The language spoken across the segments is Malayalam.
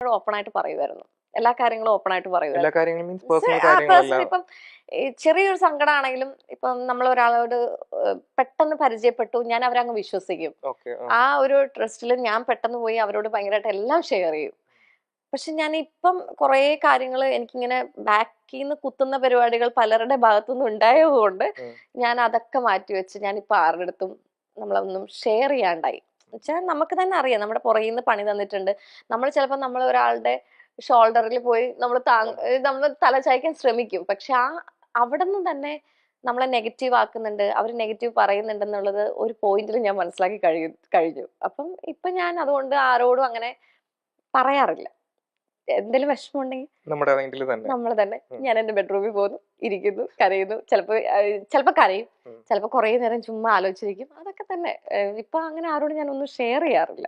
ഓപ്പൺ ആയിട്ട് പറയുമായിരുന്നു. എല്ലാ കാര്യങ്ങളും ഓപ്പൺ ആയിട്ട് എല്ലാ പറയുമായിരുന്നു. കാര്യങ്ങളും മീൻസ് പേഴ്സണൽ പേഴ്സണൽ കാര്യങ്ങളെല്ലാം. ഇപ്പം ചെറിയൊരു സങ്കടമാണെങ്കിലും ഇപ്പം നമ്മൾ ഒരാളോട് പെട്ടെന്ന് പരിചയപ്പെട്ടു, ഞാൻ അവരങ്ങ് വിശ്വസിക്കും. ഓക്കെ. ആ ഒരു ട്രസ്റ്റിൽ ഞാൻ പെട്ടെന്ന് പോയി അവരോട് ഭയങ്കരമായിട്ട് എല്ലാം ഷെയർ ചെയ്യും. പക്ഷെ ഞാൻ ഇപ്പം കുറേ കാര്യങ്ങൾ എനിക്കിങ്ങനെ ബാക്കിൽ നിന്ന് കുത്തുന്ന പരിപാടികൾ പലരുടെ ഭാഗത്തുനിന്ന് ഉണ്ടായതുകൊണ്ട് ഞാൻ അതൊക്കെ മാറ്റിവെച്ച് ഞാനിപ്പോൾ ആരുടെ അടുത്തും നമ്മളൊന്നും ഷെയർ ചെയ്യാണ്ടായി. വെച്ചാൽ നമുക്ക് തന്നെ അറിയാം നമ്മുടെ പുറകിൽ നിന്ന് പണി തന്നിട്ടുണ്ട്. നമ്മൾ ചിലപ്പോൾ നമ്മൾ ഒരാളുടെ ഷോൾഡറിൽ പോയി നമ്മൾ തല ചായ്ക്കാൻ ശ്രമിക്കും. പക്ഷെ അവിടെ നിന്ന് തന്നെ നമ്മളെ നെഗറ്റീവ് ആക്കുന്നുണ്ട്, അവർ നെഗറ്റീവ് പറയുന്നുണ്ടെന്നുള്ളത് ഒരു പോയിന്റിൽ ഞാൻ മനസ്സിലാക്കി കഴിഞ്ഞു. അപ്പം ഇപ്പൊ ഞാൻ അതുകൊണ്ട് ആരോടും അങ്ങനെ പറയാറില്ല. എന്തെങ്കിലും വിഷമം ഉണ്ടെങ്കിൽ നമ്മുടെ മൈൻഡിൽ തന്നെ. നമ്മൾ തന്നെ ഞാൻ എന്റെ ബെഡ്റൂമിൽ പോകുന്നു, ഇരിക്കുന്നു, കരയുന്നു. ചിലപ്പോ കരയും, ചിലപ്പോ കുറെ നേരം ചുമ്മാ ആലോചിച്ചിരിക്കും. അതൊക്കെ തന്നെ. ഇപ്പൊ അങ്ങനെ ആരോടും ഞാൻ ഒന്നും ഷെയർ ചെയ്യാറില്ല.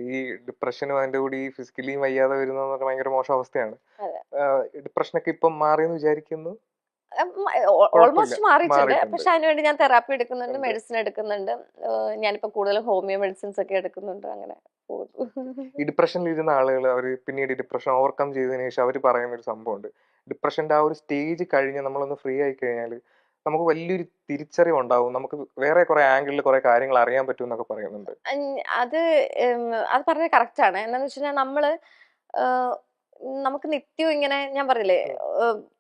ഈ ഡിപ്രഷനും അതിന്റെ കൂടി ഫിസിക്കലി വയ്യാതെ വരുന്നത് ഭയങ്കര മോശം അവസ്ഥയാണ്. ഡിപ്രഷനൊക്കെ ഇപ്പം മാറിയെന്ന് വിചാരിക്കുന്നു. ഓൾമോസ്റ്റ് മാറിയിട്ടുണ്ട്. മാറിയിട്ടുണ്ട്. പക്ഷെ അതിനുവേണ്ടി ഞാൻ തെറാപ്പി എടുക്കുന്നുണ്ട്, മെഡിസിൻ എടുക്കുന്നുണ്ട്. ഞാനിപ്പോ കൂടുതൽ ഹോമിയോ മെഡിസിൻസ് ഒക്കെ എടുക്കുന്നുണ്ട്. അങ്ങനെ പോകുന്നു. ഈ ഡിപ്രഷനിൽ ഇരുന്ന ആളുകൾ അവർ പിന്നീട് ഡിപ്രഷൻ ഓവർകം ചെയ്തതിനു ശേഷം അവർ പറയുന്ന ഒരു സംഭവമുണ്ട്. ഡിപ്രഷന്റെ ആ ഒരു സ്റ്റേജ് കഴിഞ്ഞ് നമ്മളൊന്ന് ഫ്രീ ആയി കഴിഞ്ഞാൽ നമുക്ക് വലിയൊരു തിരിച്ചറിവ് ഉണ്ടാവും, നമുക്ക് വേറെ കുറെ ആംഗിളിൽ കുറെ കാര്യങ്ങൾ അറിയാൻ പറ്റും എന്നൊക്കെ പറയുന്നുണ്ട്. അത് അത് പറഞ്ഞത് കറക്റ്റ് ആണ്. എന്താന്ന് വെച്ച് കഴിഞ്ഞാൽ നമുക്ക് നിത്യവും ഇങ്ങനെ ഞാൻ പറഞ്ഞില്ലേ,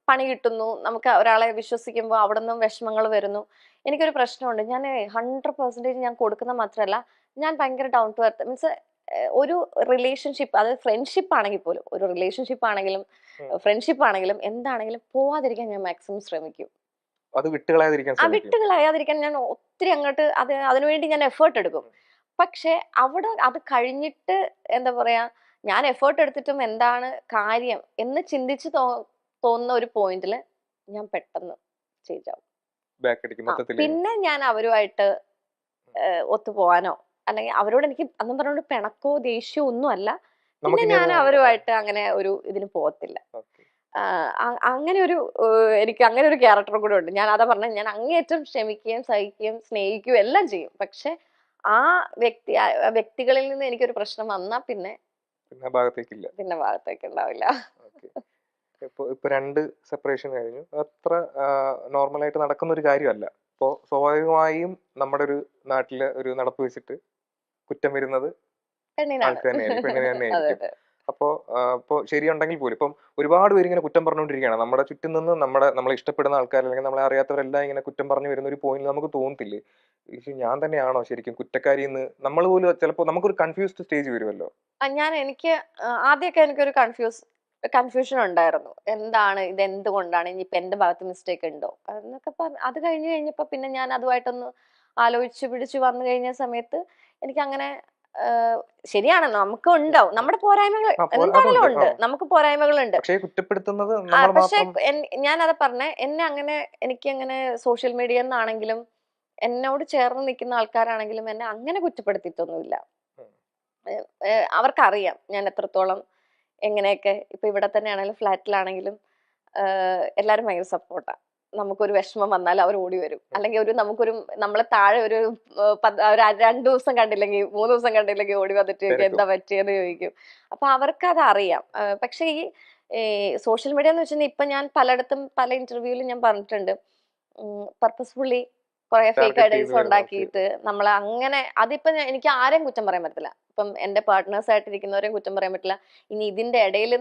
പണി കിട്ടുന്നു, നമുക്ക് ഒരാളെ വിശ്വസിക്കുമ്പോൾ അവിടെ നിന്നും വിഷമങ്ങൾ വരുന്നു. എനിക്കൊരു പ്രശ്നമുണ്ട്. ഞാൻ 100% ഞാൻ കൊടുക്കുന്ന മാത്രമല്ല, ഞാൻ ഭയങ്കര ഡൗൺ ടു എർത്ത്. മീൻസ് ഒരു റിലേഷൻഷിപ്പ്, അത് ഫ്രണ്ട്ഷിപ്പ് ആണെങ്കിൽ പോലും, ഒരു റിലേഷൻഷിപ്പ് ആണെങ്കിലും ഫ്രണ്ട്ഷിപ്പ് ആണെങ്കിലും എന്താണെങ്കിലും പോവാതിരിക്കാൻ ഞാൻ മാക്സിമം ശ്രമിക്കും. അത് വിട്ടുകളയാതിരിക്കാൻ ശ്രമിക്കും. വിട്ടുകളയാതിരിക്കാൻ ഞാൻ ഒത്തിരി അങ്ങോട്ട് അതിനുവേണ്ടി ഞാൻ എഫേർട്ട് എടുക്കും. പക്ഷെ അവിടെ അത് കഴിഞ്ഞിട്ട് എന്താ പറയാ, ഞാൻ എഫേർട്ട് എടുത്തിട്ടും എന്താണ് കാര്യം എന്ന് ചിന്തിച്ച് തോന്നുന്ന ഒരു പോയിന്റിൽ ഞാൻ പെട്ടെന്ന് ചേഞ്ച് ആവും. ബാക്ക് അടിക്കും മൊത്തത്തിൽ. പിന്നെ ഞാൻ അവരുമായിട്ട് ഒത്തുപോകാനോ അല്ലെങ്കിൽ അവരോട് എനിക്ക് അന്നും പറഞ്ഞോണ്ട് പിണക്കോ ദേഷ്യമോ ഒന്നും അല്ല. പിന്നെ ഞാൻ അവരുമായിട്ട് അങ്ങനെ ഒരു ഇതിന് പോകത്തില്ല. അങ്ങനെ ഒരു എനിക്ക് അങ്ങനെ ഒരു ക്യാരക്ടർ കൂടെ ഉണ്ട്. ഞാൻ അതാ പറഞ്ഞ, ഞാൻ അങ്ങേയറ്റം ക്ഷമിക്കുകയും സഹിക്കുകയും സ്നേഹിക്കുകയും എല്ലാം ചെയ്യും. പക്ഷെ ആ വ്യക്തികളിൽ നിന്ന് എനിക്കൊരു പ്രശ്നം വന്നാൽ പിന്നെ ഭാഗത്തേക്ക് ഉണ്ടാവില്ല. ഇപ്പൊ 2 സെപ്പറേഷൻ കഴിഞ്ഞു. അത്ര നോർമലായിട്ട് നടക്കുന്ന ഒരു കാര്യമല്ല. അപ്പോ സ്വാഭാവികമായും നമ്മുടെ ഒരു നാട്ടിലെ ഒരു നടപ്പ് വെച്ചിട്ട് കുറ്റം വരുന്നത് ആൾക്ക് തന്നെയായിരിക്കും, പെണ്ണിന് തന്നെയായിരിക്കും. അപ്പോ ശരിയുണ്ടെങ്കിൽ പോലും ഇപ്പം ഒരുപാട് പേര് ഇങ്ങനെ കുറ്റം പറഞ്ഞുകൊണ്ടിരിക്കുകയാണ്. നമ്മുടെ ചുറ്റും നിന്ന് നമ്മളെ ഇഷ്ടപ്പെടുന്ന ആൾക്കാർ അല്ലെങ്കിൽ നമ്മളെ അറിയാത്തവരെല്ലാം ഇങ്ങനെ കുറ്റം പറഞ്ഞു വരുന്ന ഒരു പോയിന്റിൽ നമുക്ക് തോന്നത്തില്ലേ, ഞാൻ തന്നെയാണോ ശരിക്കും കുറ്റക്കാരി എന്ന്? നമ്മൾ പോലും ചിലപ്പോൾ നമുക്കൊരു കൺഫ്യൂസ്ഡ് സ്റ്റേജ് വരുമല്ലോ. എനിക്ക് ആദ്യമൊക്കെ എനിക്കൊരു കൺഫ്യൂഷൻ ഉണ്ടായിരുന്നു. എന്താണ് ഇത്, എന്തുകൊണ്ടാണ്, ഇനിയിപ്പോ എന്റെ ഭാഗത്ത് മിസ്റ്റേക്ക് ഉണ്ടോ എന്നൊക്കെ അത് കഴിഞ്ഞപ്പോ പിന്നെ ഞാൻ അതുമായിട്ടൊന്ന് ആലോചിച്ച് പിടിച്ച് വന്നു കഴിഞ്ഞ സമയത്ത് എനിക്ക് അങ്ങനെ ശരിയാണ്, നമുക്ക് ഉണ്ടാവും നമ്മുടെ പോരായ്മകൾ, എന്തായാലും ഉണ്ട്, നമുക്ക് പോരായ്മകളുണ്ട്. പക്ഷെ ഞാനത് പറഞ്ഞ എനിക്ക് അങ്ങനെ സോഷ്യൽ മീഡിയ എന്നാണെങ്കിലും എന്നോട് ചേർന്ന് നിൽക്കുന്ന ആൾക്കാരാണെങ്കിലും എന്നെ അങ്ങനെ കുറ്റപ്പെടുത്തിയിട്ടൊന്നുമില്ല. അവർക്കറിയാം ഞാൻ എത്രത്തോളം എങ്ങനെയൊക്കെ. ഇപ്പൊ ഇവിടെ തന്നെയാണെങ്കിലും ഫ്ലാറ്റിലാണെങ്കിലും എല്ലാരും ഭയങ്കര സപ്പോർട്ടാ. നമുക്കൊരു വിഷമം വന്നാൽ അവർ ഓടി വരും. അല്ലെങ്കിൽ നമ്മളെ താഴെ ഒരു 2 ദിവസം കണ്ടില്ലെങ്കിൽ 3 ദിവസം കണ്ടില്ലെങ്കിൽ ഓടി വന്നിട്ട് ചോദിക്കും എന്താ പറ്റിയെന്ന് ചോദിക്കും. അപ്പൊ അവർക്ക് അത് അറിയാം. പക്ഷെ ഈ സോഷ്യൽ മീഡിയ എന്ന് വെച്ചാൽ ഇപ്പൊ ഞാൻ പലയിടത്തും പല ഇന്റർവ്യൂവിലും ഞാൻ പറഞ്ഞിട്ടുണ്ട്, പർപ്പസ്ഫുള്ളി കുറെ ഫേക്ക് ഐഡീസ് ഉണ്ടാക്കിയിട്ട് നമ്മൾ അങ്ങനെ അതിപ്പോ എനിക്ക് ആരെയും കുറ്റം പറയാൻ പറ്റില്ല. ഇപ്പം എന്റെ പാർട്ട്നേഴ്സ് ആയിട്ടിരിക്കുന്നവരെയും കുറ്റം പറയാൻ പറ്റില്ല. ഇനി ഇതിന്റെ ഇടയിൽ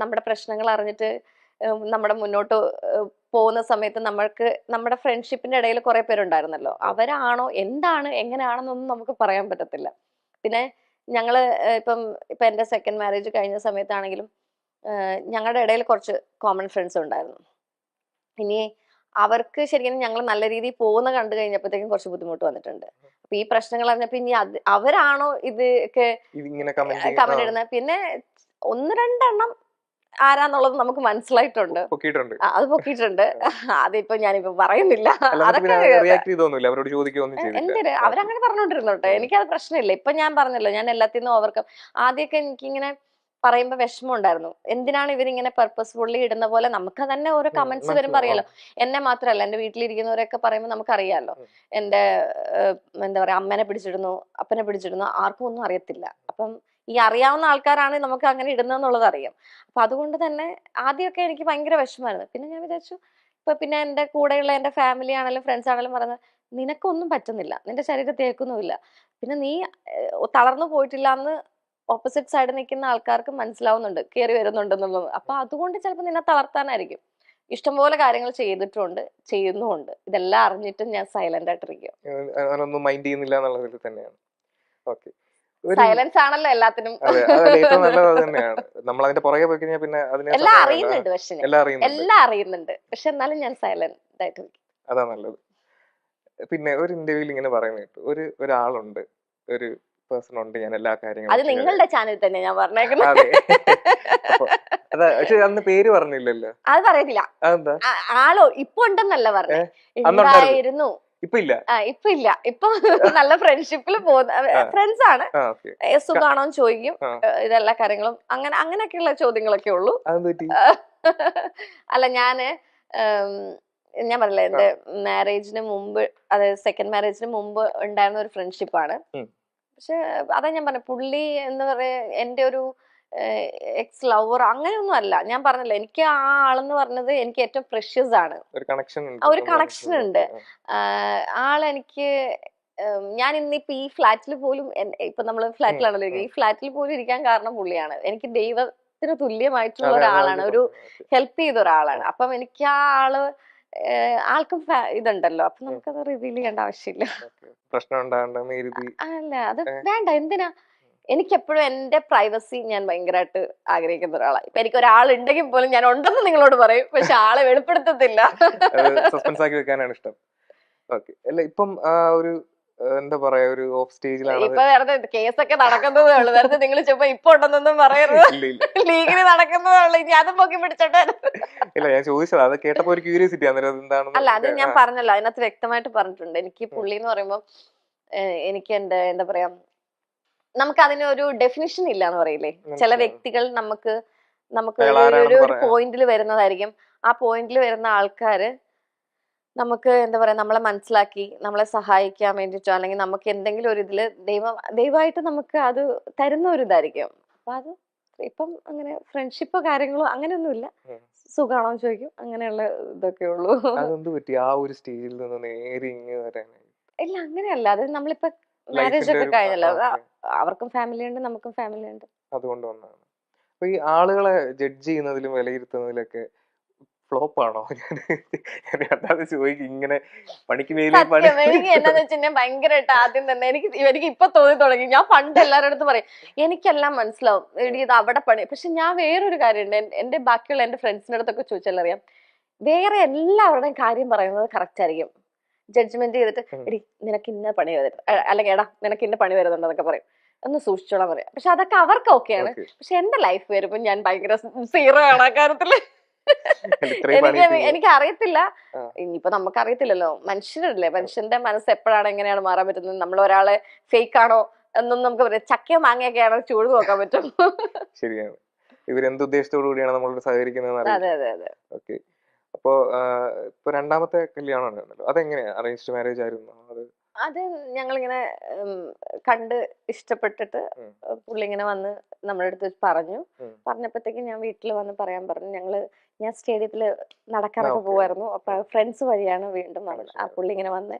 നമ്മുടെ പ്രശ്നങ്ങൾ അറിഞ്ഞിട്ട് നമ്മുടെ മുന്നോട്ട് പോകുന്ന സമയത്ത് നമ്മുടെ ഫ്രണ്ട്ഷിപ്പിന്റെ ഇടയിൽ കുറെ പേരുണ്ടായിരുന്നല്ലോ, അവരാണോ എന്താണ് എങ്ങനെയാണെന്നൊന്നും നമുക്ക് പറയാൻ പറ്റത്തില്ല. പിന്നെ ഞങ്ങള് ഇപ്പൊ എന്റെ സെക്കൻഡ് മാരേജ് കഴിഞ്ഞ സമയത്താണെങ്കിലും ഞങ്ങളുടെ ഇടയിൽ കുറച്ച് കോമൺ ഫ്രണ്ട്സ് ഉണ്ടായിരുന്നു. ഇനി അവർക്ക് ശരിക്കും ഞങ്ങൾ നല്ല രീതിയിൽ പോകുന്ന കണ്ടു കഴിഞ്ഞപ്പോഴത്തേക്കും കുറച്ച് ബുദ്ധിമുട്ട് വന്നിട്ടുണ്ട്. അപ്പൊ ഈ പ്രശ്നങ്ങൾ അറിഞ്ഞപ്പോ ഇനി അവരാണോ ഇതൊക്കെ കമന്റ് ഇടുന്നത്, പിന്നെ 1-2 എണ്ണം ആരാന്നുള്ളത് നമുക്ക് മനസ്സിലായിട്ടുണ്ട്. അത് പൊക്കിയിട്ടുണ്ട്. അതിപ്പോ ഞാനിപ്പോ പറയുന്നില്ല. അതൊക്കെ എന്തിന് അവരങ്ങനെ പറഞ്ഞോണ്ടിരുന്നോട്ടെ, എനിക്കത് പ്രശ്നമില്ല. ഇപ്പൊ ഞാൻ പറഞ്ഞല്ലോ, ഞാൻ എല്ലാത്തിനും ഓവർകം. ആദ്യമൊക്കെ എനിക്കിങ്ങനെ പറയുമ്പോ വിഷമം ഉണ്ടായിരുന്നു. എന്തിനാണ് ഇവരിങ്ങനെ പർപ്പസ്ഫുള്ളി ഇടുന്ന പോലെ? നമുക്ക് തന്നെ ഓരോ കമന്റ്സ് വരുമ്പോ അറിയാലോ. എന്നെ മാത്രമല്ല, എന്റെ വീട്ടിലിരിക്കുന്നവരൊക്കെ പറയുമ്പോൾ നമുക്കറിയാലോ. എന്റെ എന്താ പറയാ, അമ്മനെ പിടിച്ചിടുന്നു, അപ്പനെ പിടിച്ചിടുന്നു, ആർക്കും ഒന്നും അറിയത്തില്ല. അപ്പം ഈ അറിയാവുന്ന ആൾക്കാരാണ് നമുക്ക് അങ്ങനെ ഇടുന്നതെന്നുള്ളത് അറിയാം. അപ്പൊ അതുകൊണ്ട് തന്നെ ആദ്യമൊക്കെ എനിക്ക് ഭയങ്കര വിഷമമായിരുന്നു. പിന്നെ ഞാൻ വിചാരിച്ചു, ഇപ്പൊ പിന്നെ എന്റെ കൂടെയുള്ള എന്റെ ഫാമിലി ആണെങ്കിലും ഫ്രണ്ട്സ് ആണെങ്കിലും പറയുന്നത്, നിനക്കൊന്നും പറ്റുന്നില്ല, നിന്റെ ശരീരത്തെ ഏൽക്കുന്നുമില്ല, പിന്നെ നീ തളർന്നു പോയിട്ടില്ല എന്ന് ഓപ്പോസിറ്റ് സൈഡിൽ നിൽക്കുന്ന ആൾക്കാർക്ക് മനസ്സിലാവുന്നുണ്ട്, കയറി വരുന്നുണ്ടെന്നുള്ളത്. അപ്പൊ അതുകൊണ്ട് ചിലപ്പോൾ നിന്നെ തളർത്താനായിരിക്കും. ഇഷ്ടംപോലെ കാര്യങ്ങൾ ചെയ്തിട്ടുണ്ട്, ചെയ്യുന്നുമുണ്ട്. ഇതെല്ലാം അറിഞ്ഞിട്ടും ഞാൻ സൈലന്റ് ആയിട്ടിരിക്കും. അങ്ങനൊന്നും മൈൻഡ് ചെയ്യുന്നില്ല എന്നുള്ളതിൽ തന്നെയാണ്. ഓക്കെ. ഒരു സൈലൻസ് ആണല്ലോ എല്ലാത്തിനും. അതെ, അതല്ല ഏറ്റവും നല്ലത് അത് തന്നെയാണ്. നമ്മൾ അതിന്റെ പുറകെ പോയി കഴിഞ്ഞാൽ പിന്നെ അതിനെ എല്ലാം സമയം വേണ്ട. അറിയുന്നുണ്ട്, പക്ഷെ എല്ലാം അറിയുന്നുണ്ട്. എല്ലാം അറിയുന്നുണ്ട്, പക്ഷെ എന്നാലും ഞാൻ സൈലന്റ് ആയിട്ടിരിക്കും. അതാ നല്ലത്. പിന്നെ ഒരു ഇന്റർവ്യൂവിൽ ഇങ്ങനെ പറയുന്ന കേട്ടു, ഒരാളുണ്ട്, ഒരു പേഴ്സൺ ഉണ്ട്, ഞാൻ എല്ലാ അത് കാര്യങ്ങളും നിങ്ങളുടെ ചാനൽ തന്നെ ഞാൻ പറഞ്ഞേക്കുന്നത്. അതെ. അപ്പൊ അതാ, പക്ഷെ അന്ന് പേര് പറഞ്ഞില്ലല്ലോ. അത് പറയത്തില്ല. അതെന്താ? ആളോ ഇപ്പൊ ഉണ്ടെന്നല്ല പറഞ്ഞേ, അന്നുണ്ടായിരുന്നു, ഉണ്ടായിരുന്നു. ഇപ്പൊ ഇല്ല. ഇപ്പൊ ഇല്ല. ഇപ്പൊ നല്ല ഫ്രണ്ട്ഷിപ്പിൽ പോകുന്ന ഫ്രണ്ട്സ് ആണ്. ഓക്കെ. സുഖാണോ ചോദിക്കും, ഇതെല്ലാ കാര്യങ്ങളും അങ്ങനെയൊക്കെയുള്ള ചോദ്യങ്ങളൊക്കെ ഉള്ളൂ. അല്ല, ഞാൻ പറഞ്ഞില്ലേ, എന്റെ മാരേജിന് മുമ്പ്, അതായത് സെക്കൻഡ് മാരേജിന് മുമ്പ് ഉണ്ടായിരുന്ന ഒരു ഫ്രണ്ട്ഷിപ്പാണ്. പക്ഷെ അതാ ഞാൻ പറഞ്ഞ, പുള്ളി എന്ന് പറയാ എന്റെ ഒരു എക്സ് ലവർ അങ്ങനെയൊന്നും അല്ല. ഞാൻ പറഞ്ഞല്ലോ, എനിക്ക് ആ ആളെന്ന് പറഞ്ഞത് എനിക്ക് ഏറ്റവും പ്രഷ്യസ് ആണ്. ഒരു കണക്ഷൻ ഉണ്ട്. ആളെനിക്ക് ഞാൻ ഇന്നിപ്പോ ഈ ഫ്ലാറ്റിൽ പോലും, ഇപ്പൊ നമ്മള് ഫ്ലാറ്റിലാണല്ലോ, ഈ ഫ്ലാറ്റിൽ പോലും ഇരിക്കാൻ കാരണം പുള്ളിയാണ്. എനിക്ക് ദൈവത്തിന് തുല്യമായിട്ടുള്ള ഒരാളാണ്, ഒരു ഹെൽപ്പ് ചെയ്ത ഒരാളാണ്. അപ്പം എനിക്ക് ആ ആൾക്കും ഇതുണ്ടല്ലോ, അപ്പൊ നമുക്കത് റിവീൽ ചെയ്യേണ്ട ആവശ്യമില്ല. അല്ല, അത് വേണ്ട, എന്തിനാ? എനിക്കെപ്പോഴും എന്റെ പ്രൈവസി ഞാൻ ഭയങ്കരമായിട്ട് ആഗ്രഹിക്കുന്ന ഒരാളാണ്. ഇപ്പൊ എനിക്ക് ഒരാളുണ്ടെങ്കിൽ പോലും ഞാൻ ഉണ്ടെന്ന് നിങ്ങളോട് പറയും, പക്ഷെ ആളെ വെളിപ്പെടുത്തത്തില്ല. സസ്പെൻസ് ആക്കി വെക്കാനാണ് ഇഷ്ടം. ഓക്കെ. അല്ല, ഇപ്പം ഒരു എന്താ പറയാ, ഒരു ഓഫ് സ്റ്റേജിലാണ്. ഇപ്പൊ വെറുതെ കേസൊക്കെ നടക്കുന്നതേ ഉള്ളു, വെറുതെ നിങ്ങൾ ചുമ്മാ ഇപ്പൊ ഉണ്ടെന്നൊന്നും പറയരുത്. ലീഗിന് നടക്കുന്നതേ ഉള്ളു, ഇനി അതും പൊക്കി പിടിച്ചോട്ടെ. ഇല്ല, ഞാൻ ചോദിച്ചത് അത് കേട്ടപ്പോ ഒരു ക്യൂരിയോസിറ്റി. അല്ല, അത് ഞാൻ പറഞ്ഞല്ലോ, അതിനകത്ത് വ്യക്തമായിട്ട് പറഞ്ഞിട്ടുണ്ട്. എനിക്ക് പുള്ളി എന്ന് പറയുമ്പോ എനിക്ക് എന്റെ എന്താ പറയാ, നമുക്ക് അതിനൊരു ഡെഫിനിഷൻ ഇല്ല എന്ന് പറയില്ലേ. ചില വ്യക്തികൾ നമുക്ക് ഒരു പോയിന്റിൽ വരുന്നതായിരിക്കും. ആ പോയിന്റിൽ വരുന്ന ആൾക്കാര് നമുക്ക് എന്താ പറയാ, നമ്മളെ മനസ്സിലാക്കി നമ്മളെ സഹായിക്കാൻ വേണ്ടിട്ടോ, അല്ലെങ്കിൽ നമുക്ക് എന്തെങ്കിലും ഒരു ഇതില് ദൈവമായിട്ട് നമുക്ക് അത് തരുന്ന ഒരു ഇതായിരിക്കും. അപ്പൊ അത് ഇപ്പം അങ്ങനെ ഫ്രണ്ട്ഷിപ്പോ കാര്യങ്ങളോ അങ്ങനെയൊന്നുമില്ല. സുഖാണോ ചോദിക്കും, അങ്ങനെയുള്ള ഇതൊക്കെ ഉള്ളൂ. ഇല്ല, അങ്ങനെയല്ല. അത് നമ്മളിപ്പോ മാരേജ് ഒക്കെ കഴിഞ്ഞല്ലോ, അവർക്കും ഫാമിലി ഉണ്ട്, നമുക്കും ഫാമിലി ഉണ്ട്. അതുകൊണ്ട് വന്നതാണ്. അപ്പൊ ഈ ആളുകളെ ജഡ്ജ് ചെയ്യുന്നതിലും വിലയിരുത്തുന്നതിലൊക്കെ ഫ്ലോപ്പ് ആണോ? ചോദിക്കും ഇങ്ങനെ പണിക്ക് എനിക്ക് എന്താന്ന് വെച്ചാൽ ഭയങ്കരമായിട്ട് ആദ്യം തന്നെ എനിക്ക് ഇപ്പൊ തോന്നി തുടങ്ങി. ഞാൻ പണ്ട് എല്ലാവരുടെ അടുത്ത് പറയും, എനിക്കെല്ലാം മനസ്സിലാവും, എടി ഇത് അവിടെ പണി. പക്ഷെ ഞാൻ വേറൊരു കാര്യമുണ്ട്, എന്റെ ബാക്കിയുള്ള എന്റെ ഫ്രണ്ട്സിന്റെ അടുത്തൊക്കെ ചോദിച്ചാൽ അറിയാം, വേറെ എല്ലാവരുടെയും കാര്യം പറയുന്നത് കറക്റ്റ് ആയിരിക്കും. ജഡ്ജ്മെന്റ് ചെയ്തിട്ട്, എടി നിനക്ക് ഇന്ന പണി വരുന്നുണ്ട്, അല്ലെങ്കിൽ എടാ നിനക്ക് ഇന്ന പണി വരുന്നുണ്ടെന്നൊക്കെ പറയും, ഒന്ന് സൂക്ഷിച്ചോളാൻ പറയാം. പക്ഷെ അതൊക്കെ അവർക്ക് ഓക്കെയാണ്. പക്ഷെ എന്റെ ലൈഫ് വരുമ്പോ ഞാൻ ഭയങ്കര സീറോ ആണ് ആ കാര്യത്തില്. എനിക്ക് അറിയത്തില്ല, ഇനിയിപ്പോ നമുക്ക് അറിയത്തില്ലല്ലോ, മനുഷ്യരല്ലേ, മനുഷ്യന്റെ മനസ്സ് എപ്പോഴാണ് എങ്ങനെയാണ് മാറാൻ പറ്റുന്നത്. നമ്മൾ ഒരാളെ ഫേക്ക് ആണോ എന്നൊന്നും നമുക്ക് പറയാം. ചക്കയോ മാങ്ങയൊക്കെ ആണോ ചൂട് നോക്കാൻ പറ്റും. ശരിയാണ്. ഇവരെന്ത് ഉദ്ദേശത്തോടു കൂടിയാണ് നമ്മളോട് സഹകരിക്കുന്നത്. അതെ അതെ അതെ. ഓക്കെ. അപ്പോ ഇപ്പൊ രണ്ടാമത്തെ കല്യാണം അതെങ്ങനെയാ, അറേഞ്ച്ഡ് മാരേജ് ആയിരുന്നു? അത് ഞങ്ങളിങ്ങനെ കണ്ട് ഇഷ്ടപ്പെട്ടിട്ട് പുള്ളി ഇങ്ങനെ വന്ന് നമ്മുടെ അടുത്ത് പറഞ്ഞപ്പോഴത്തേക്കും ഞാൻ വീട്ടിൽ വന്ന് പറയാൻ പറഞ്ഞു. ഞാൻ സ്റ്റേഡിയത്തില് നടക്കാനൊക്കെ പോവായിരുന്നു. അപ്പൊ ഫ്രണ്ട്സ് വഴിയാണ് വീണ്ടും വന്നത്. ആ പുള്ളി ഇങ്ങനെ വന്ന്,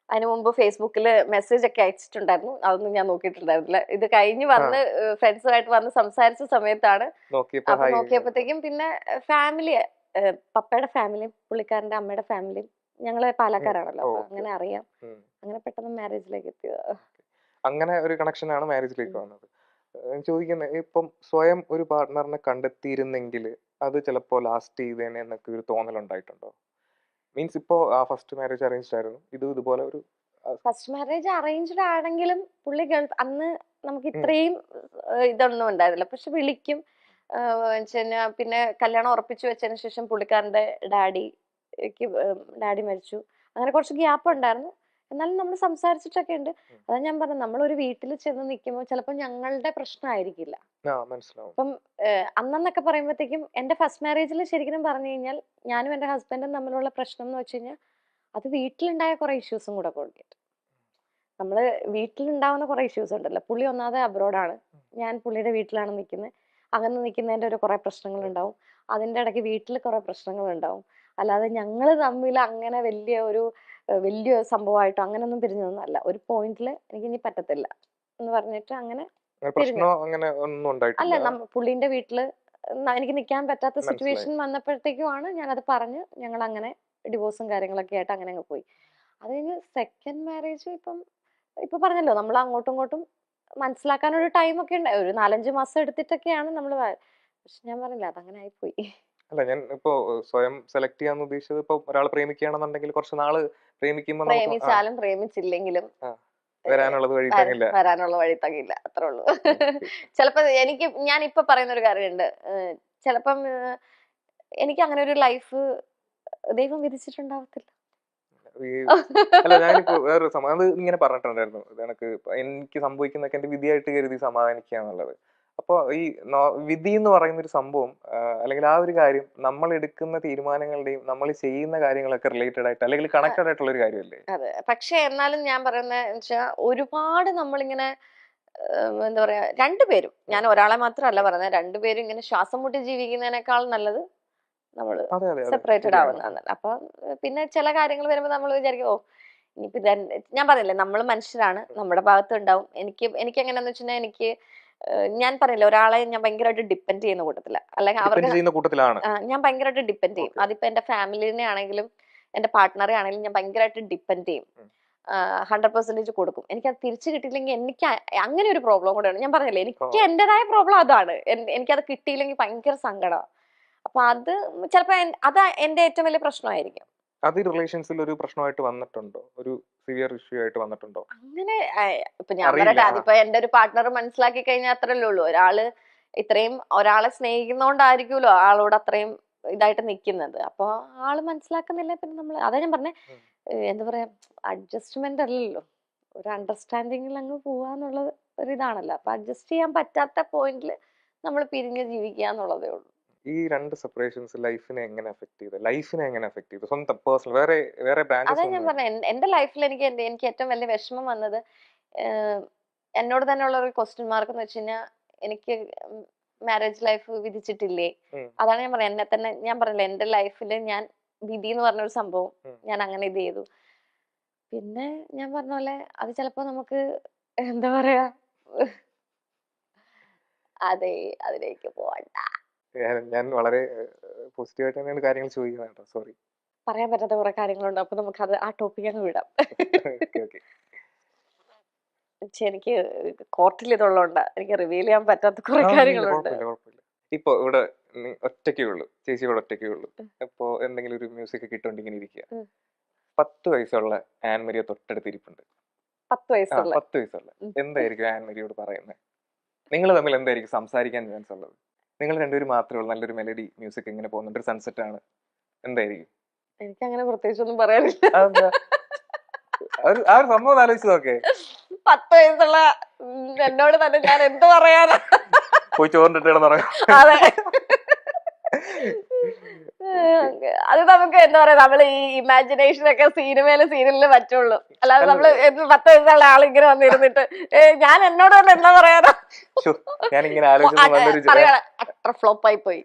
അതിനു മുമ്പ് ഫേസ്ബുക്കില് മെസ്സേജ് ഒക്കെ അയച്ചിട്ടുണ്ടായിരുന്നു, അതൊന്നും ഞാൻ നോക്കിയിട്ടുണ്ടായിരുന്നില്ല. ഇത് കഴിഞ്ഞ് വന്ന് ഫ്രണ്ട്സുമായിട്ട് വന്ന് സംസാരിച്ച സമയത്താണ് അപ്പൊ നോക്കിയപ്പോഴത്തേക്കും പിന്നെ ഫാമിലി, പപ്പയുടെ ഫാമിലിയും പുള്ളിക്കാരന്റെ അമ്മയുടെ ഫാമിലിയും, ഞങ്ങള് പാലക്കാരാണല്ലോ, അപ്പൊ അങ്ങനെ അറിയാം. അങ്ങനെ പെട്ടെന്ന് മാരേജിലേക്ക് എത്തിയത്. അങ്ങനെ ഒരു കണക്ഷനാണ് മാരേജിലേക്ക് വന്നത്. ചോദിക്കുന്നത്, ഇപ്പം സ്വയം ഒരു പാർട്ട്ണറിനെ കണ്ടെത്തിയിരുന്നെങ്കിൽ അത് ചിലപ്പോ ലാസ്റ്റ് ചെയ്തേനെ എന്നൊക്കെ ഒരു തോന്നലുണ്ടായിട്ടുണ്ടോ? മീൻസ് ഇപ്പോ ഫസ്റ്റ് മാരേജ് അറേഞ്ച്ഡ് ആയിരുന്നു, ഇതുപോലെ ഒരു ഫസ്റ്റ് മാരേജ് അറേഞ്ച്ഡ് ആണെങ്കിലും പുള്ളി അന്ന് നമുക്ക് ഇത്രയും ഇതൊന്നും ഉണ്ടായിരുന്നില്ല. പക്ഷെ വിളിക്കും, പിന്നെ കല്യാണം ഉറപ്പിച്ചു വെച്ചതിന് ശേഷം പുള്ളിക്കാരന്റെ ഡാഡി മരിച്ചു. അങ്ങനെ കുറച്ച് ഗ്യാപ്പ് ഉണ്ടായിരുന്നു. എന്നാലും നമ്മൾ സംസാരിച്ചിട്ടൊക്കെ ഉണ്ട്. അതാ ഞാൻ പറഞ്ഞത്, നമ്മളൊരു വീട്ടിൽ ചെന്ന് നിൽക്കുമ്പോൾ ചിലപ്പോൾ ഞങ്ങളുടെ പ്രശ്നമായിരിക്കില്ല. അപ്പം അന്നൊക്കെ പറയുമ്പോഴത്തേക്കും എന്റെ ഫസ്റ്റ് മാരേജിൽ ശരിക്കും പറഞ്ഞു കഴിഞ്ഞാൽ ഞാനും എന്റെ ഹസ്ബൻഡും തമ്മിലുള്ള പ്രശ്നം എന്ന് വെച്ച് കഴിഞ്ഞാൽ അത് വീട്ടിലുണ്ടായ കുറെ ഇഷ്യൂസും കൂടെ കൊണ്ടിട്ട്, നമ്മള് വീട്ടിലുണ്ടാവുന്ന കുറെ ഇഷ്യൂസ് ഉണ്ടല്ലോ. പുള്ളി ഒന്നാമതെ അബ്രോഡാണ്, ഞാൻ പുള്ളിയുടെ വീട്ടിലാണ് നിൽക്കുന്നത്. അങ്ങനെ നിൽക്കുന്നതിന്റെ ഒരു കുറെ പ്രശ്നങ്ങൾ ഉണ്ടാവും. അതിന്റെ ഇടയ്ക്ക് വീട്ടിൽ കുറെ പ്രശ്നങ്ങൾ ഉണ്ടാവും. അല്ലാതെ ഞങ്ങൾ തമ്മിൽ അങ്ങനെ വലിയ സംഭവമായിട്ടോ അങ്ങനെയൊന്നും പിരിഞ്ഞതൊന്നുമല്ല. ഒരു പോയിന്റിൽ എനിക്ക് ഇനി പറ്റത്തില്ല എന്ന് പറഞ്ഞിട്ട് അങ്ങനെ പിരിഞ്ഞു. പ്രശ്നമോ അങ്ങനെ ഒന്നും അല്ല, ഉണ്ടായിട്ടില്ല. പുള്ളിന്റെ വീട്ടില് എനിക്ക് നിൽക്കാൻ പറ്റാത്ത മനസ്സിലായി. സിറ്റുവേഷൻ വന്നപ്പോഴത്തേക്കുമാണ് ഞാനത് പറഞ്ഞ് ഞങ്ങൾ അങ്ങനെ ഡിവോഴ്സും കാര്യങ്ങളൊക്കെ ആയിട്ട് അങ്ങനെ അങ്ങ് പോയി. അത് കഴിഞ്ഞ് സെക്കൻഡ് മാരേജ് ഇപ്പൊ പറഞ്ഞല്ലോ, നമ്മൾ അങ്ങോട്ടും ഇങ്ങോട്ടും മനസ്സിലാക്കാൻ ഒരു ടൈം ഒക്കെ ഉണ്ടായി. ഒരു 4-5 മാസം എടുത്തിട്ടൊക്കെയാണ് നമ്മൾ. പക്ഷെ ഞാൻ പറഞ്ഞില്ല, അതങ്ങനെ ആയിപ്പോയി. അല്ല, ഞാൻ ഇപ്പോ സ്വയം സെലക്ട് ചെയ്യാന്ന് ഉദ്ദേശിച്ചത്, ഇപ്പൊ ഒരാൾ പ്രേമിക്കുകയാണെന്നുണ്ടെങ്കിൽ കുറച്ച് നാള് പ്രേമിക്കുമ്പോ നമുക്ക് പ്രേമിച്ചാലും പ്രേമിച്ചില്ലെങ്കിലും വരാനുള്ളത് വഴി തങ്ങില്ല. വരാനുള്ള വഴി തങ്ങില്ല, അത്രേ ഉള്ളൂ. ചിലപ്പോ ഞാൻ ഇപ്പൊ പറയുന്ന ഒരു കാര്യമുണ്ട്. ചിലപ്പം എനിക്ക് അങ്ങനെ ഒരു ലൈഫ് ദൈവം വിധിച്ചിട്ടുണ്ടാവത്തില്ല. അല്ല, ഞാനിപ്പോ വേറൊരു അത് ഇങ്ങനെ പറഞ്ഞിട്ടുണ്ടായിരുന്നു, എനിക്ക് സംഭവിക്കുന്നതൊക്കെ എന്റെ വിധിയായിട്ട് കരുതി സമാധാനിക്കുക എന്നുള്ളത്. അപ്പൊ ഈ വിധി എന്ന് പറയുന്ന ഒരു സംഭവം, അല്ലെങ്കിൽ ആ ഒരു കാര്യം നമ്മൾ എടുക്കുന്ന തീരുമാനങ്ങളുടെയും നമ്മൾ ചെയ്യുന്ന കാര്യങ്ങളൊക്കെ റിലേറ്റഡ് ആയിട്ട് അല്ലെങ്കിൽ കണക്റ്റഡ് ആയിട്ടുള്ള ഒരു കാര്യമല്ലേ? അതെ, പക്ഷെ എന്നാലും ഞാൻ പറയുന്നത് വെച്ചാൽ ഒരുപാട് നമ്മളിങ്ങനെ എന്താ പറയാ, രണ്ടുപേരും, ഞാൻ ഒരാളെ മാത്രമല്ല പറയുന്നത്, രണ്ടുപേരും ഇങ്ങനെ ശ്വാസം മുട്ടി ജീവിക്കുന്നതിനേക്കാൾ നല്ലത് നമ്മള് അതെ അതെ അതെ, സെപ്പറേറ്റഡ് ശരിയാണ്. ആവുന്നതാണ്. അപ്പൊ പിന്നെ ചില കാര്യങ്ങൾ വരുമ്പോ നമ്മൾ വിചാരിക്കും, ഓ ഇനിയിപ്പോ ഞാൻ പറഞ്ഞില്ലേ, നമ്മൾ മനുഷ്യരാണ്, നമ്മുടെ ഭാഗത്ത് ഉണ്ടാവും. എനിക്ക് എങ്ങനെയാന്ന് വെച്ചിട്ടുണ്ടെങ്കിൽ ഞാൻ പറഞ്ഞില്ല, ഒരാളെ ഞാൻ ഭയങ്കരമായിട്ട് ഡിപ്പെൻഡ് ചെയ്യുന്ന കൂട്ടത്തില്ല, അല്ലെങ്കിൽ ഡിപ്പെൻഡ് അവർക്ക് ചെയ്യുന്ന കൂട്ടത്തിലാണ്. ഞാൻ ഭയങ്കരമായിട്ട് ഡിപ്പെൻഡ് ചെയ്യും. Okay. അതിപ്പോ എന്റെ ഫാമിലിനെ ആണെങ്കിലും എന്റെ പാർട്ട്ണറെ ആണെങ്കിലും ഞാൻ ഭയങ്കരമായിട്ട് ഡിപ്പെൻഡ് ചെയ്യും. ഉം. 100% കൊടുക്കും. എനിക്കത് തിരിച്ചു കിട്ടിയില്ലെങ്കിൽ എനിക്ക് അങ്ങനെ ഒരു പ്രോബ്ലം കൂടെയാണ്. ഞാൻ പറഞ്ഞില്ലേ, എനിക്ക് Oh. എന്റേതായ പ്രോബ്ലം അതാണ്. എനിക്കത് കിട്ടിയില്ലെങ്കിൽ ഭയങ്കര സങ്കടമാണ്. അപ്പൊ അത് ചിലപ്പോ അത് എന്റെ ഏറ്റവും വലിയ പ്രശ്നമായിരിക്കും. അത് റിലേഷൻസിൽ ഒരു പ്രശ്നമായിട്ട് വന്നിട്ടുണ്ടോ? ഒരു സിവിയർ ഇഷ്യൂ ആയിട്ട് വന്നിട്ടുണ്ടോ? അങ്ങനെ ഇപ്പൊ ഞാൻ അറിയില്ല. പറയട്ടെ, അതിപ്പോ എന്റെ ഒരു പാർട്ട്ണർ മനസ്സിലാക്കി കഴിഞ്ഞാൽ അത്രല്ലേ ഉള്ളൂ. ഒരാളെ സ്നേഹിക്കുന്നോണ്ടായിരിക്കുമല്ലോ ആളോട് അത്രയും ഇതായിട്ട് നിൽക്കുന്നത്. അപ്പൊ ആള് മനസ്സിലാക്കുന്നില്ല, പിന്നെ അതാ ഞാൻ പറഞ്ഞേ, ഉം. എന്താ പറയാ, അഡ്ജസ്റ്റ്മെന്റ് അല്ലല്ലോ, ഒരു അണ്ടർസ്റ്റാൻഡിങ്ങിൽ അങ്ങ് പോവാന്നുള്ളത് ഒരു ഇതാണല്ലോ. അപ്പൊ അഡ്ജസ്റ്റ് ചെയ്യാൻ പറ്റാത്ത പോയിന്റിൽ നമ്മൾ പിരിഞ്ഞ് ജീവിക്കുക എന്നുള്ളതേ ഉള്ളൂ. ഈ രണ്ട് സെപ്പറേഷൻസ് ലൈഫിനെ എങ്ങനെ അഫക്ട് ചെയ്തു? സ്വന്തം പേഴ്സണൽ വേറെ വേറെ അതാ ബ്രാഞ്ചസ് ഞാൻ ഒന്നും പറഞ്ഞ, എന്റെ ലൈഫിൽ എനിക്ക് ഏറ്റവും വലിയ വിഷമം വന്നത്, എന്നോട് തന്നെ ഉള്ള ഒരു ക്വസ്റ്റ്യൻ മാർക്ക് എന്ന് വെച്ച് കഴിഞ്ഞാൽ, എനിക്ക് മാരേജ് ലൈഫ് വിധിച്ചിട്ടില്ലേ? ഉം. അതാണ് ഞാൻ പറഞ്ഞത്. എന്നെ തന്നെ ഞാൻ പറഞ്ഞില്ല, എന്റെ ലൈഫിൽ ഞാൻ വിധി എന്ന് പറഞ്ഞൊരു സംഭവം ഞാൻ അങ്ങനെ ഇത് ചെയ്തു. പിന്നെ ഞാൻ പറഞ്ഞ പോലെ അത് ചിലപ്പോ നമുക്ക് എന്താ പറയാ, അതെ, അതിലേക്ക് പോവണ്ട. ഞാൻ വളരെ പോസിറ്റീവായിട്ട് തന്നെയാണ് കാര്യങ്ങൾ ചോദിക്കുന്നത് കേട്ടോ. സോറി. പറയാൻ പറ്റാത്ത കുറെ കാര്യങ്ങളുണ്ട്. അപ്പൊ നമുക്ക് ആ ടോപ്പിക് അങ്ങ് വിടാം. Okay okay. പക്ഷെ എനിക്ക് കോർട്ടിൽ ഇതുള്ളതുകൊണ്ട് എനിക്ക് റിവീൽ ചെയ്യാൻ പറ്റാത്ത കുറെ കാര്യങ്ങളുണ്ട്. കുഴപ്പമില്ല. ഇപ്പൊ ഇവിടെ ഒറ്റയ്ക്കേ ഉള്ളൂ, ചേച്ചി ഇവിടെ ഒറ്റയ്ക്കേ ഉള്ളൂ. ഇപ്പൊ എന്തെങ്കിലും ഒരു മ്യൂസിക് കിട്ടുകൊണ്ട് ഇങ്ങനെ ഇരിക്കുക. 10 വയസ്സുള്ള ആൻമരിയ തൊട്ടടുത്ത് ഇരിപ്പുണ്ട്. 10 വയസ്സുള്ള 10 വയസ്സുള്ള എന്തായിരിക്കും ആൻമരിയോട് പറയുന്നത്? നിങ്ങൾ തമ്മിൽ എന്തായിരിക്കും സംസാരിക്കാൻ ചാൻസ് ഉള്ളത്? നിങ്ങൾ രണ്ടുപേരും മാത്രമേ ഉള്ളൂ, നല്ലൊരു മെലഡി മ്യൂസിക് ഇങ്ങനെ പോകുന്നുണ്ട്, ഒരു സൺസെറ്റ് ആണ്, എന്തായിരിക്കും? എനിക്ക് അങ്ങനെ പ്രത്യേകിച്ചൊന്നും പറയാനില്ല. അതെന്താ? ആ ഒരു സംഭവം ആലോചിച്ച് നോക്കേ. 10 വയസ്സുള്ള എന്നോട് തന്നെ ഞാൻ എന്ത് പറയാനാ? പോയി ചോറിട്ട് കിടന്നുറങ്ങാം. അതെ, അത് നമുക്ക് എന്താ പറയാ, നമ്മള് ഈ ഇമാജിനേഷൻ ഒക്കെ സീരിയലില് പറ്റുള്ളൂ. അല്ലാതെ നമ്മള് 10 വയസ്സുള്ള ആളിങ്ങനെ വന്നിരുന്നിട്ട് ഞാൻ എന്നോട് തന്നെ എന്താ പറയാനാ? ഞാൻ ഇങ്ങനെ ആലോചിച്ചു പറയാ, അത്ര ഫ്ലോപ്പ് ആയി പോയി,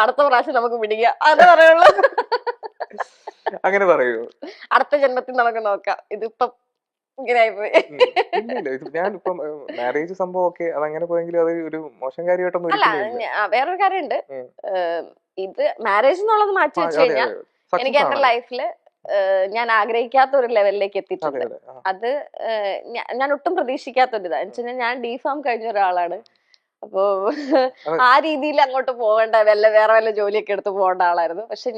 അടുത്ത പ്രാവശ്യം നമുക്ക് പിടിക്കുക, അത് പറയുള്ളൂ. അങ്ങനെ പറയൂ. അടുത്ത ജന്മത്തിൽ നമുക്ക് നോക്കാം, ഇതിപ്പം ഇങ്ങനെ ആയിപ്പോയി. ഞാനിപ്പം മാരേജ് സംഭവം ഒക്കെ അതങ്ങനെ പോയെങ്കിലും അത് ഒരു മോശം കാര്യമായിട്ടൊന്നും അല്ല, ഒരിക്കലും വേറൊരു കാര്യമുണ്ട്. ഇത് മാരേജ് എന്നുള്ളത് മാറ്റി വെച്ച് കഴിഞ്ഞാൽ എനിക്ക് എന്റെ ലൈഫില് ഞാൻ ആഗ്രഹിക്കാത്ത ഒരു ലെവലിലേക്ക് എത്തിയിട്ടുണ്ട്. അത് ഞാൻ ഒട്ടും പ്രതീക്ഷിക്കാത്ത ഒരു ഇതാ. എന്ന് വെച്ചാൽ ഞാൻ DPharm കഴിഞ്ഞ ഒരാളാണ്. അപ്പോ ആ രീതിയിൽ അങ്ങോട്ട് പോകേണ്ട, വേറെ വല്ല ജോലിയൊക്കെ എടുത്ത് പോകേണ്ട ആളായിരുന്നു. പക്ഷെ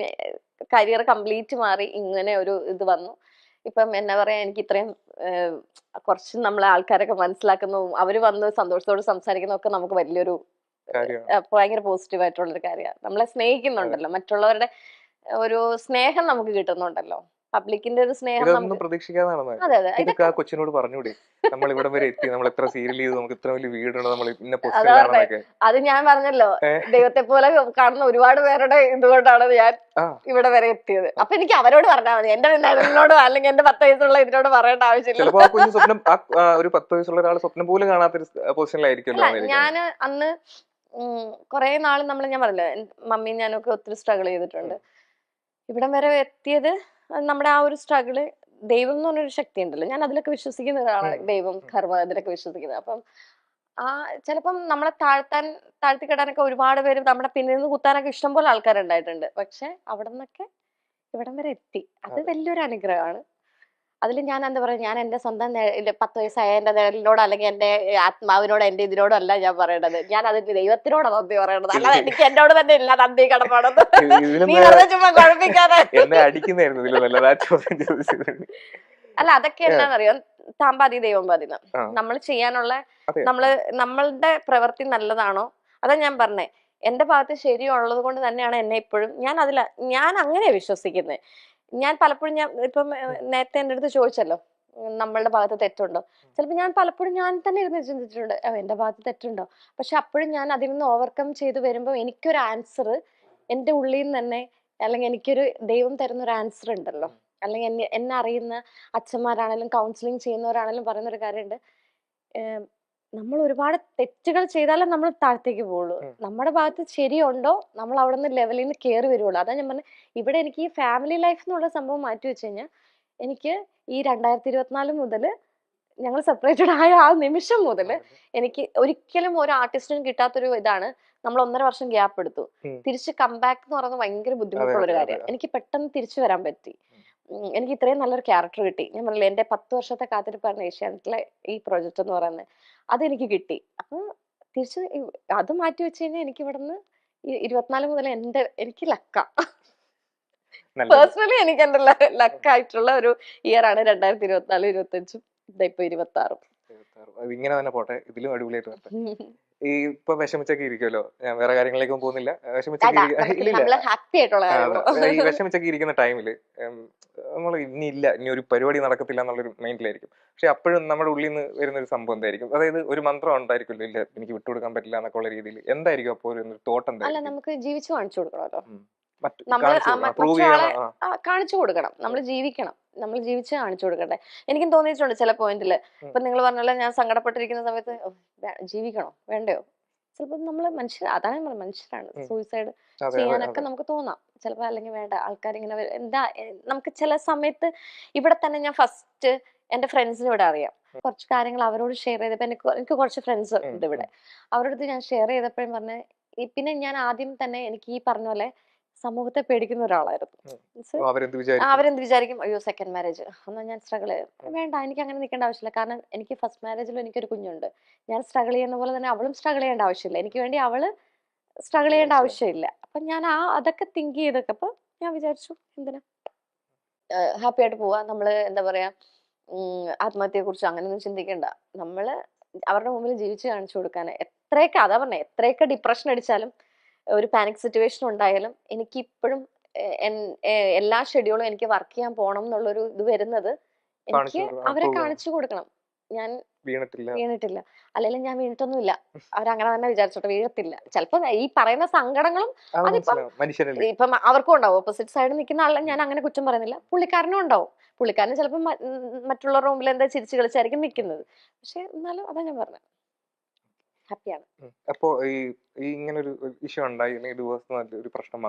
കരിയർ കംപ്ലീറ്റ് മാറി ഇങ്ങനെ ഒരു ഇത് വന്നു. ഇപ്പം എന്നാ പറയാ, എനിക്ക് ഇത്രയും കുറച്ച് നമ്മളെ ആൾക്കാരൊക്കെ മനസ്സിലാക്കുന്നതും അവര് വന്ന് സന്തോഷത്തോട് സംസാരിക്കുന്നതൊക്കെ നമുക്ക് വലിയൊരു ഭയങ്കര പോസിറ്റീവ് ആയിട്ടുള്ളൊരു കാര്യമാണ്. നമ്മളെ സ്നേഹിക്കുന്നുണ്ടല്ലോ, മറ്റുള്ളവരുടെ ഒരു സ്നേഹം നമുക്ക് കിട്ടുന്നുണ്ടല്ലോ. പബ്ലിക്കിന്റെ ഒരു സ്നേഹം ഇതൊന്നും നമുക്ക് പ്രതീക്ഷിക്കാതെ നടന്നത്. അതെ അതെ ഇതൊക്കെ ഇതൊക്കെ ആ കൊച്ചിനോട് പറഞ്ഞൂടെ, നമ്മൾ ഇവിടം വരെ എത്തി, നമ്മൾ എത്ര സീരിയൽ ചെയ്തു, നമുക്ക് ഇത്ര വലിയ വീടുണ്ട്, നമ്മൾ ഇന്ന അതാ പറഞ്ഞെ. പൊസിഷനിലാണെന്നൊക്കെ. അത് ഞാൻ പറഞ്ഞല്ലോ, ഏഹ് ദൈവത്തെ പോലെ കാണുന്ന ഒരുപാട് പേരുടെ ഇതുകൊണ്ടാണ് ഞാൻ ആ ഇവിടെ വരെ എത്തിയത്. അപ്പൊ എനിക്ക് അവരോട് പറഞ്ഞാൽ മതി, എന്റെ നിഴലിനോടോ അല്ലെങ്കിൽ എന്റെ 10 വയസ്സുള്ള ഇതിനോട് പറയേണ്ട ആവശ്യമില്ല. ചിലപ്പോ ആ കുഞ്ഞു സ്വപ്നം ഒരു 10 വയസ്സുള്ള ഒരാൾ സ്വപ്നം പോലും കാണാത്തൊരു പൊസിഷനിലായിരിക്കുമല്ലോ അല്ല വന്നിരിക്കുന്നത്. ഞാന് അന്ന് കുറെ നാൾ ഞാൻ പറഞ്ഞില്ലേ, മമ്മിയും ഞാനൊക്കെ ഒത്തിരി സ്ട്രഗിൾ ചെയ്തിട്ടുണ്ട്. ഇവിടം വരെ എത്തിയത് നമ്മുടെ ആ ഒരു സ്ട്രഗിള്, ദൈവം എന്ന് പറഞ്ഞൊരു ശക്തി ഉണ്ടല്ലോ, ഞാൻ അതിലൊക്കെ വിശ്വസിക്കുന്ന ഒരാളാണ്. ദൈവം, കർമ്മ, ഇതിലൊക്കെ വിശ്വസിക്കുന്നത്. അപ്പം ആ ചിലപ്പം നമ്മളെ താഴ്ത്തിക്കെടാനൊക്കെ ഒരുപാട് പേര് നമ്മുടെ പിന്നിൽ നിന്ന് കുത്താനൊക്കെ ഇഷ്ടം പോലെ ആൾക്കാരുണ്ടായിട്ടുണ്ട്. പക്ഷെ അവിടെ നിന്നൊക്കെ ഇവിടം വരെ എത്തി, അത് വലിയൊരു അനുഗ്രഹമാണ്. അതിൽ ഞാൻ എന്താ പറയാ, ഞാൻ എന്റെ സ്വന്തം 10 വയസ്സായ എന്റെ നിഴലിനോട് അല്ലെങ്കിൽ എന്റെ ആത്മാവിനോട് എന്റെ ഇതിനോടും അല്ല ഞാൻ പറയേണ്ടത്, ഞാൻ അതിന് ദൈവത്തിനോടാണ് നന്ദി പറയേണ്ടത്. അല്ലാതെ എനിക്ക് എന്നോട് തന്നെ ഇല്ല നന്ദി കടപ്പാടത്. ഇതിലും നീ വെറുതെ ചുമ്മാ കുഴപ്പിക്കാതെ. എന്നെ അടിക്കുന്നതായിരുന്നു ഇതിലും നല്ലത് ആ ചോദ്യം ചോദിച്ചത്. അല്ല അതൊക്കെ എന്നാന്നറിയോ, താമ്പാതി ദൈവം പാതി. ആ നമ്മൾ ചെയ്യാനുള്ള അതെ. നമ്മളുടെ പ്രവൃത്തി നല്ലതാണോ, അതാ ഞാൻ പറഞ്ഞേ, എന്റെ ഭാഗത്ത് ശരിയുള്ളത് കൊണ്ട് തന്നെയാണ് എന്നെ ഇപ്പോഴും ഞാൻ അങ്ങനെ വിശ്വസിക്കുന്നത്. ഞാൻ പലപ്പോഴും ഇപ്പം നേരത്തെ എന്റെ അടുത്ത് ചോദിച്ചല്ലോ, നമ്മളുടെ ഭാഗത്ത് തെറ്റുണ്ടോ. ചിലപ്പോൾ ഞാൻ പലപ്പോഴും ഞാൻ തന്നെ ഇരുന്ന് ചിന്തിച്ചിട്ടുണ്ട്, എന്റെ ഭാഗത്ത് തെറ്റുണ്ടോ. പക്ഷെ അപ്പോഴും ഞാൻ അതിൽ നിന്ന് ഓവർകം ചെയ്ത് വരുമ്പോൾ എനിക്കൊരു ആൻസർ എന്റെ ഉള്ളിൽ നിന്ന് തന്നെ, അല്ലെങ്കിൽ എനിക്കൊരു ദൈവം തരുന്ന ഒരു ആൻസർ ഉണ്ടല്ലോ. അല്ലെങ്കിൽ എന്നെ അറിയുന്ന അച്ഛന്മാരാണെങ്കിലും കൗൺസിലിംഗ് ചെയ്യുന്നവരാണെങ്കിലും പറയുന്ന ഒരു കാര്യമുണ്ട്, നമ്മൾ ഒരുപാട് തെറ്റുകൾ ചെയ്താലേ നമ്മൾ താഴത്തേക്ക് പോകുള്ളൂ. നമ്മുടെ ഭാഗത്ത് ശരിയുണ്ടോ, നമ്മൾ അവിടെ നിന്ന് ലെവലിൽ നിന്ന് കയറി വരുവുള്ളൂ. അതാ ഞാൻ പറഞ്ഞത്, ഇവിടെ എനിക്ക് ഈ ഫാമിലി ലൈഫ് എന്നുള്ള സംഭവം മാറ്റി വെച്ച് കഴിഞ്ഞാൽ, എനിക്ക് ഈ 2024 മുതൽ, ഞങ്ങൾ സെപ്പറേറ്റഡ് ആയ ആ നിമിഷം മുതൽ എനിക്ക് ഒരിക്കലും ഒരു ആർട്ടിസ്റ്റിനും കിട്ടാത്തൊരു ഇതാണ്. നമ്മൾ 1.5 വർഷം ഗ്യാപ്പ് എടുത്തു, തിരിച്ച് കംബാക്ക് എന്ന് പറയുന്നത് ഭയങ്കര ബുദ്ധിമുട്ടുള്ള ഒരു കാര്യം. എനിക്ക് പെട്ടെന്ന് തിരിച്ചു വരാൻ പറ്റി. എനിക്ക് ഇത്രയും നല്ലൊരു ക്യാരക്ടർ കിട്ടി. ഞാൻ പറഞ്ഞില്ലേ, എന്റെ 10 വർഷത്തെ കാത്തിരിപ്പാണ് ഏഷ്യാനെറ്റിലെ ഈ പ്രോജക്റ്റ് എന്ന് പറയുന്നത്. അതെനിക്ക് കിട്ടി. അപ്പൊ തിരിച്ച് അത് മാറ്റി വെച്ച് കഴിഞ്ഞാൽ എനിക്ക് ഇവിടുന്ന് 24 മുതൽ എനിക്ക് ലക്ക. പേഴ്സണലി എനിക്ക് എന്റെ ലക്കായിട്ടുള്ള ഒരു ഇയർ ആണ് 2024, 25, ഇപ്പൊ 26. ഇങ്ങനെ തന്നെ പോട്ടെ, ഇതിലും അടിപൊളിയായിട്ട് വരട്ടെ. ഈ ഇപ്പൊ വിഷമിച്ചൊക്കെ ഇരിക്കുമല്ലോ, ഞാൻ വേറെ കാര്യങ്ങളിലേക്കും പോകുന്നില്ല. ഹാപ്പി ആയിട്ടുള്ള ഈ വിഷമിച്ചൊക്കെ ഇരിക്കുന്ന ടൈമില് നമ്മൾ ഇനി ഒരു പരിപാടി നടക്കത്തില്ല എന്നുള്ളൊരു മൈൻഡിലായിരിക്കും. പക്ഷെ അപ്പോഴും നമ്മുടെ ഉള്ളിൽ നിന്ന് വരുന്ന ഒരു സംഭവം എന്തായിരിക്കും, അതായത് ഒരു മന്ത്രം ഉണ്ടായിരിക്കുമല്ലോ, ഇല്ല എനിക്ക് വിട്ടുകൊടുക്കാൻ പറ്റില്ല എന്നൊക്കെ ഉള്ള രീതിയിൽ എന്തായിരിക്കും അപ്പോൾ ഒരു തോട്ട് അല്ല, എന്തായിരിക്കും? നമുക്ക് ജീവിച്ചു കാണിച്ചു കൊടുക്കണമല്ലോ, പ്രൂവ് ചെയ്യണം. കാണിച്ചു കൊടുക്കണം, നമ്മൾ ജീവിക്കണം, നമ്മൾ ജീവിച്ച് കാണിച്ചു കൊടുക്കട്ടെ. എനിക്കും തോന്നിയിട്ടുണ്ട് ചില പോയിന്റില്, ഇപ്പൊ നിങ്ങൾ പറഞ്ഞല്ലോ, ഞാൻ സങ്കടപ്പെട്ടിരിക്കുന്ന സമയത്ത് ജീവിക്കണോ വേണ്ടയോ, ചിലപ്പോ നമ്മള് അതാണ് നമ്മൾ മനുഷ്യരാണ്, സൂയിസൈഡ് ചെയ്യാനൊക്കെ നമുക്ക് തോന്നാം ചിലപ്പോ, അല്ലെങ്കിൽ വേണ്ട ആൾക്കാരിങ്ങനെ നമുക്ക് ചില സമയത്ത്. ഇവിടെ തന്നെ ഞാൻ ഫസ്റ്റ് എന്റെ ഫ്രണ്ട്സിന് ഇവിടെ അറിയാം, കുറച്ച് കാര്യങ്ങൾ അവരോട് ഷെയർ ചെയ്തപ്പോ എനിക്ക് കുറച്ച് ഫ്രണ്ട്സ് ഉണ്ട് ഇവിടെ, അവരോട് ഞാൻ ഷെയർ ചെയ്തപ്പോഴും പറഞ്ഞ, പിന്നെ ഞാൻ ആദ്യം തന്നെ എനിക്ക് ഈ പറഞ്ഞ പോലെ സമൂഹത്തെ പേടിക്കുന്ന ഒരാളായിരുന്നു. അവരെന്ത് വിചാരിക്കും, അയ്യോ സെക്കൻഡ് മാരേജ് എന്നാൽ ഞാൻ സ്ട്രഗിൾ ചെയ്യും, വേണ്ട എനിക്ക് അങ്ങനെ നിൽക്കേണ്ട ആവശ്യമില്ല. കാരണം എനിക്ക് ഫസ്റ്റ് മാരേജിലും എനിക്കൊരു കുഞ്ഞുണ്ട്, ഞാൻ സ്ട്രഗിൾ ചെയ്യുന്ന പോലെ തന്നെ അവളും സ്ട്രഗിൾ ചെയ്യേണ്ട ആവശ്യമില്ല, എനിക്ക് വേണ്ടി അവള് സ്ട്രഗിൾ ചെയ്യേണ്ട ആവശ്യമില്ല. അപ്പൊ ഞാൻ അതൊക്കെ തിങ്ക് ചെയ്തൊക്കെ അപ്പൊ ഞാൻ വിചാരിച്ചു, എന്തിനാ ഹാപ്പി ആയിട്ട് പോവാ, നമ്മള് എന്താ പറയാ, ആത്മഹത്യയെ കുറിച്ച് അങ്ങനെയൊന്നും ചിന്തിക്കണ്ട, നമ്മള് അവരുടെ മുമ്പിൽ ജീവിച്ച് കാണിച്ചു കൊടുക്കാൻ. എത്രയൊക്കെ അതാ പറഞ്ഞെ, എത്രയൊക്കെ ഡിപ്രഷൻ അടിച്ചാലും ഒരു പാനിക് സിറ്റുവേഷൻ ഉണ്ടായാലും എനിക്ക് ഇപ്പോഴും എല്ലാ ഷെഡ്യൂളും എനിക്ക് വർക്ക് ചെയ്യാൻ പോകണം എന്നുള്ളൊരു ഇത് വരുന്നത് എനിക്ക് അവരെ കാണിച്ചു കൊടുക്കണം. ഞാൻ വീണിട്ടില്ല, അല്ലെങ്കിൽ ഞാൻ വീണിട്ടൊന്നുമില്ല, അവരങ്ങനെ തന്നെ വിചാരിച്ചോട്ടെ, വീഴത്തില്ല. ചിലപ്പോ ഈ പറയുന്ന സങ്കടങ്ങളും അതിപ്പം ഇപ്പം അവർക്കും ഉണ്ടാവും, ഓപ്പോസിറ്റ് സൈഡ് നിൽക്കുന്ന ആളെ ഞാൻ അങ്ങനെ കുറ്റം പറയുന്നില്ല, പുള്ളിക്കാരനും ഉണ്ടാവും. പുള്ളിക്കാരന് ചിലപ്പോൾ മറ്റുള്ളവരുടെ മുമ്പിൽ എന്താ ചിരിച്ചു കളിച്ചായിരിക്കും നിൽക്കുന്നത്, പക്ഷെ എന്നാലും അതാ ഞാൻ പറഞ്ഞത്, ഹാപ്പിയാണ്. അപ്പോ ഈ ഇങ്ങനെ ഒരു ഇഷ്യൂ ഉണ്ടായി, ഡിവോഴ്സ് ഒരു പ്രശ്നം വന്നു,